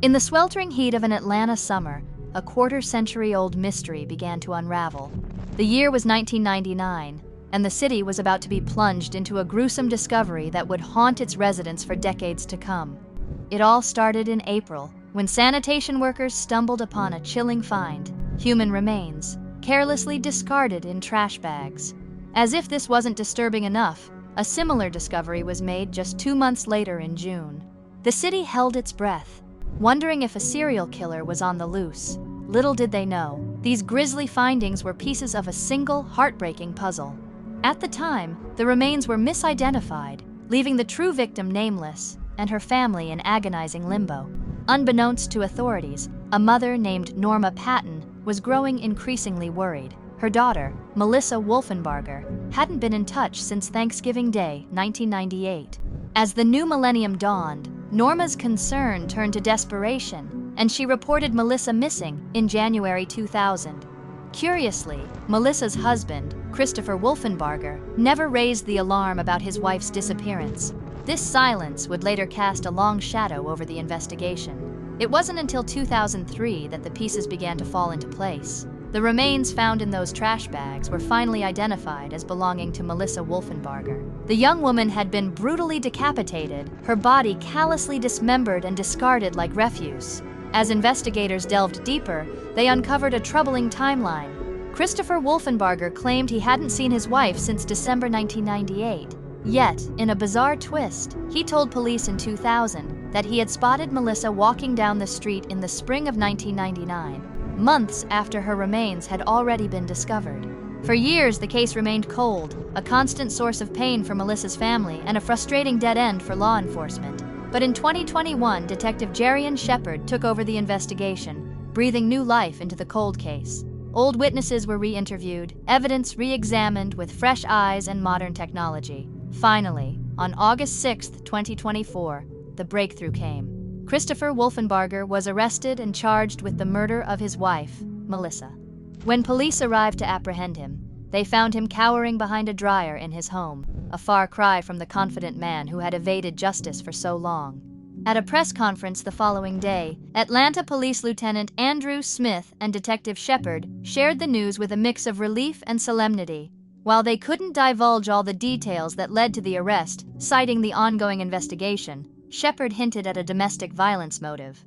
In the sweltering heat of an Atlanta summer, a quarter-century-old mystery began to unravel. The year was 1999, and the city was about to be plunged into a gruesome discovery that would haunt its residents for decades to come. It all started in April, when sanitation workers stumbled upon a chilling find: human remains, carelessly discarded in trash bags. As if this wasn't disturbing enough, a similar discovery was made just 2 months later in June. The city held its breath, wondering if a serial killer was on the loose. Little did they know, these grisly findings were pieces of a single, heartbreaking puzzle. At the time, the remains were misidentified, leaving the true victim nameless and her family in agonizing limbo. Unbeknownst to authorities, a mother named Norma Patton was growing increasingly worried. Her daughter, Melissa Wolfenbarger, hadn't been in touch since Thanksgiving Day, 1998. As the new millennium dawned, Norma's concern turned to desperation, and she reported Melissa missing in January 2000. Curiously, Melissa's husband, Chritopher Wolfenbarger, never raised the alarm about his wife's disappearance. This silence would later cast a long shadow over the investigation. It wasn't until 2003 that the pieces began to fall into place. The remains found in those trash bags were finally identified as belonging to Melissa Wolfenbarger. The young woman had been brutally decapitated, her body callously dismembered and discarded like refuse. As investigators delved deeper, they uncovered a troubling timeline. Chritopher Wolfenbarger claimed he hadn't seen his wife since December 1998. Yet, in a bizarre twist, he told police in 2000 that he had spotted Melissa walking down the street in the spring of 1999, months after her remains had already been discovered. For years, the case remained cold, a constant source of pain for Melissa's family and a frustrating dead end for law enforcement. But in 2021, Detective Jerian Shepard took over the investigation, breathing new life into the cold case. Old witnesses were re-interviewed, evidence re-examined with fresh eyes and modern technology. Finally, on August 6, 2024, the breakthrough came. Chritopher Wolfenbarger was arrested and charged with the murder of his wife, Melissa. When police arrived to apprehend him, they found him cowering behind a dryer in his home, a far cry from the confident man who had evaded justice for so long. At a press conference the following day, Atlanta Police Lieutenant Andrew Smith and Detective Shepard shared the news with a mix of relief and solemnity. While they couldn't divulge all the details that led to the arrest, citing the ongoing investigation, Shepard hinted at a domestic violence motive.